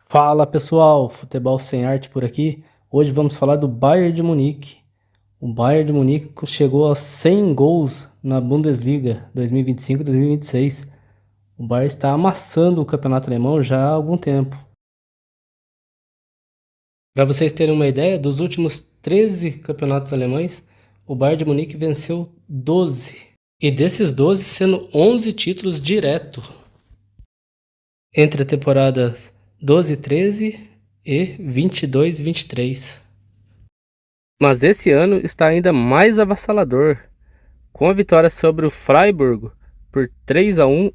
Fala pessoal, futebol sem arte por aqui. Hoje vamos falar do Bayern de Munique. O Bayern de Munique chegou aos 100 gols na Bundesliga 2025-2026. O Bayern está amassando o campeonato alemão já há algum tempo. Para vocês terem uma ideia, dos últimos 13 campeonatos alemães, o Bayern de Munique venceu 12. E desses 12, sendo 11 títulos direto. Entre a temporada 12-13 e 22-23. Mas esse ano está ainda mais avassalador. Com a vitória sobre o Freiburg por 3-1,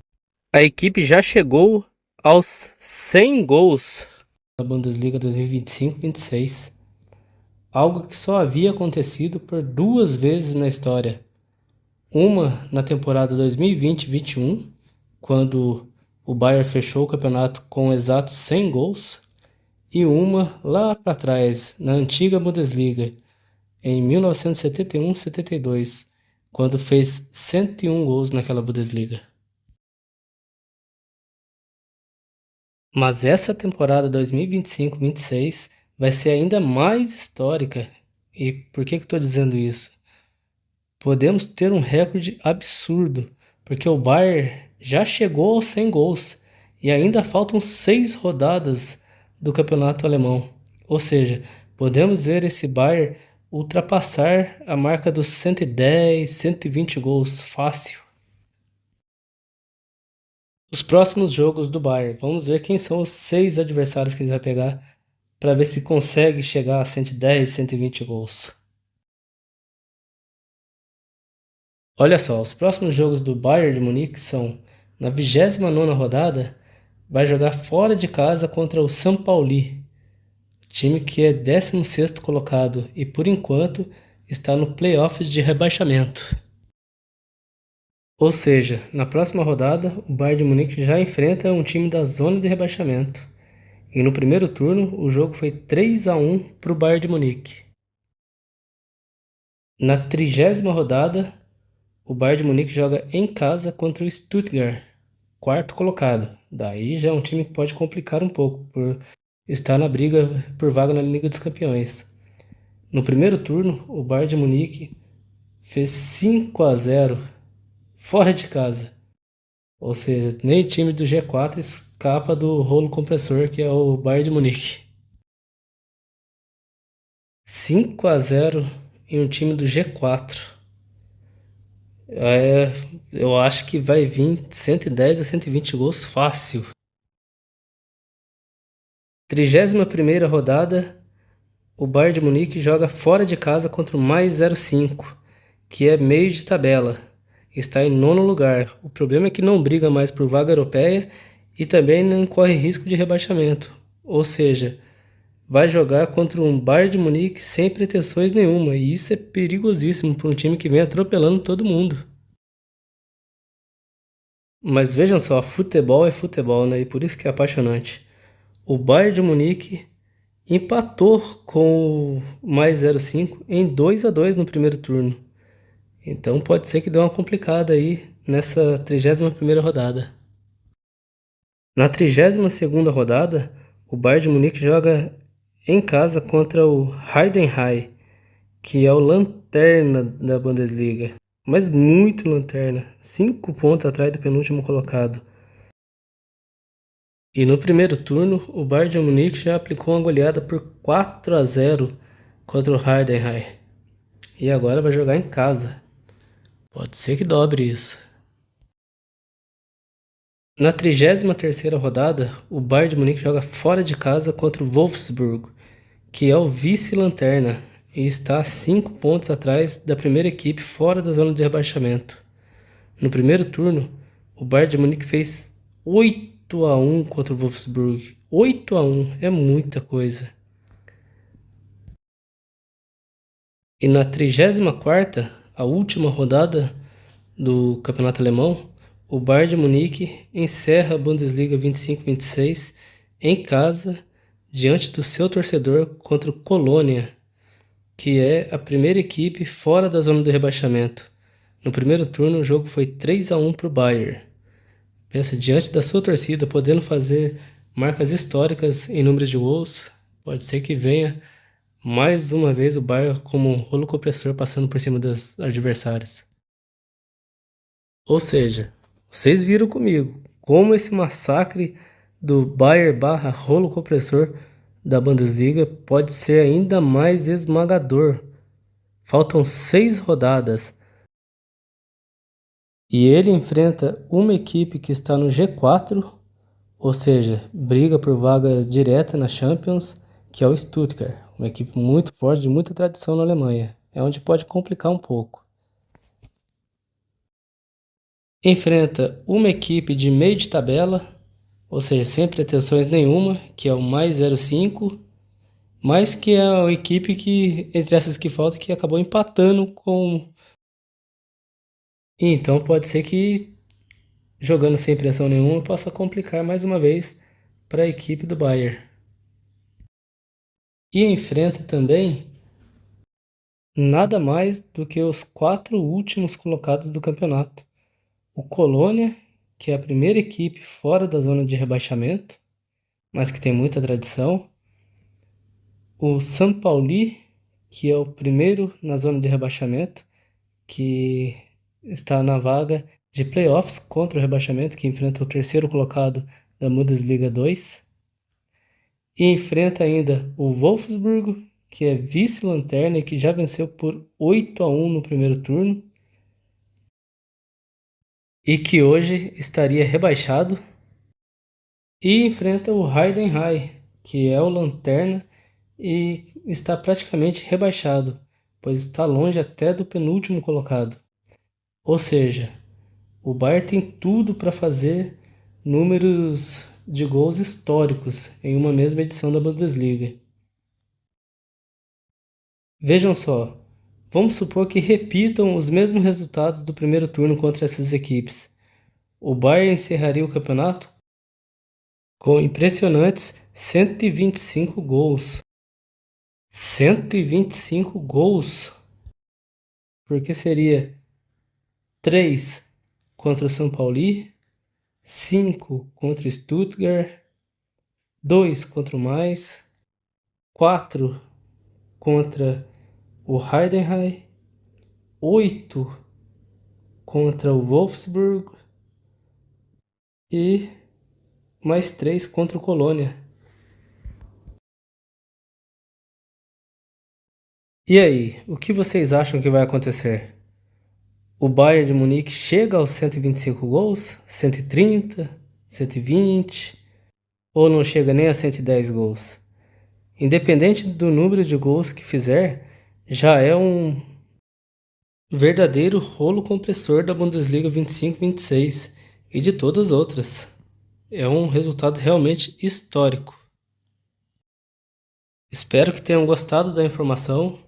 a equipe já chegou aos 100 gols na Bundesliga 2025-26. Algo que só havia acontecido por duas vezes na história. Uma na temporada 2020-21, quando o Bayern fechou o campeonato com exatos 100 gols, e uma lá para trás, na antiga Bundesliga, em 1971-72, quando fez 101 gols naquela Bundesliga. Mas essa temporada 2025-26 vai ser ainda mais histórica. E por que estou dizendo isso? Podemos ter um recorde absurdo, porque o Bayern já chegou aos 100 gols e ainda faltam 6 rodadas do campeonato alemão. Ou seja, podemos ver esse Bayern ultrapassar a marca dos 110, 120 gols fácil. Os próximos jogos do Bayern, vamos ver quem são os 6 adversários que ele vai pegar para ver se consegue chegar a 110, 120 gols. Olha só, os próximos jogos do Bayern de Munique são, na 29ª rodada, vai jogar fora de casa contra o São Paulo, time que é 16º colocado e por enquanto está no playoffs de rebaixamento. Ou seja, na próxima rodada, o Bayern de Munique já enfrenta um time da zona de rebaixamento. E no primeiro turno, o jogo foi 3-1 para o Bayern de Munique. Na 30ª rodada, o Bayern de Munique joga em casa contra o Stuttgart, quarto colocado. Daí já é um time que pode complicar um pouco, por estar na briga por vaga na Liga dos Campeões. No primeiro turno, o Bayern de Munique fez 5-0 fora de casa. Ou seja, nem o time do G4 escapa do rolo compressor que é o Bayern de Munique. 5-0 em um time do G4. Eu acho que vai vir 110 a 120 gols fácil. 31ª rodada, o Bayern de Munique joga fora de casa contra o Mais 05, que é meio de tabela. Está em 9º lugar. O problema é que não briga mais por vaga europeia e também não corre risco de rebaixamento. Ou seja, vai jogar contra um Bayern de Munique sem pretensões nenhuma. E isso é perigosíssimo para um time que vem atropelando todo mundo. Mas vejam só, futebol é futebol, né? E por isso que é apaixonante. O Bayern de Munique empatou com o Mais 05 em 2-2 no primeiro turno. Então pode ser que dê uma complicada aí nessa 31ª rodada. Na 32ª rodada, o Bayern de Munique joga em casa contra o Heidenheim, que é o lanterna da Bundesliga. Mas muito lanterna, 5 pontos atrás do penúltimo colocado. E no primeiro turno, o Bayern de Munique já aplicou uma goleada por 4-0 contra o Heidenheim. E agora vai jogar em casa. Pode ser que dobre isso. Na 33ª rodada, o Bayern de Munique joga fora de casa contra o Wolfsburg, que é o vice-lanterna e está a 5 pontos atrás da primeira equipe fora da zona de rebaixamento. No primeiro turno, o Bayern de Munique fez 8-1 contra o Wolfsburg. 8-1 é muita coisa. E na 34ª, a última rodada do campeonato alemão, o Bayern de Munique encerra a Bundesliga 25-26 em casa, diante do seu torcedor contra o Colônia, que é a primeira equipe fora da zona de rebaixamento. No primeiro turno, o jogo foi 3-1 para o Bayern. Pensa, diante da sua torcida, podendo fazer marcas históricas em números de gols. Pode ser que venha mais uma vez o Bayern como um rolo compressor passando por cima dos adversários. Ou seja, vocês viram comigo como esse massacre do Bayern barra rolo compressor da Bundesliga pode ser ainda mais esmagador. Faltam 6 rodadas e ele enfrenta uma equipe que está no G4, ou seja, briga por vaga direta na Champions, que é o Stuttgart, uma equipe muito forte, de muita tradição na Alemanha. É onde pode complicar um pouco. Enfrenta uma equipe de meio de tabela, ou seja, sem pretensões nenhuma, que é o mais 0,5, mas que é a equipe que, entre essas que faltam, que acabou empatando com... Então pode ser que, jogando sem pressão nenhuma, possa complicar mais uma vez para a equipe do Bayern. E enfrenta também nada mais do que os 4 últimos colocados do campeonato. O Colônia, que é a primeira equipe fora da zona de rebaixamento, mas que tem muita tradição. O São Paulo, que é o primeiro na zona de rebaixamento, que está na vaga de playoffs contra o rebaixamento, que enfrenta o terceiro colocado da Bundesliga 2. E enfrenta ainda o Wolfsburg, que é vice-lanterna e que já venceu por 8-1 no primeiro turno. E que hoje estaria rebaixado. E enfrenta o Heidenheim, que é o lanterna e está praticamente rebaixado, pois está longe até do penúltimo colocado. Ou seja, o Bayern tem tudo para fazer números de gols históricos em uma mesma edição da Bundesliga. Vejam só, vamos supor que repitam os mesmos resultados do primeiro turno contra essas equipes. O Bayern encerraria o campeonato com impressionantes 125 gols. 125 gols, porque seria 3 contra o São Paulo, 5 contra o Stuttgart, 2 contra o Mainz, 4 contra o Heidenheim, 8 contra o Wolfsburg e mais 3 contra o Colônia. E aí, o que vocês acham que vai acontecer? O Bayern de Munique chega aos 125 gols? 130? 120? Ou não chega nem a 110 gols? Independente do número de gols que fizer, já é um verdadeiro rolo compressor da Bundesliga 25-26 e de todas as outras. É um resultado realmente histórico. Espero que tenham gostado da informação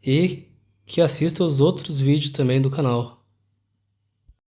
e que assistam os outros vídeos também do canal.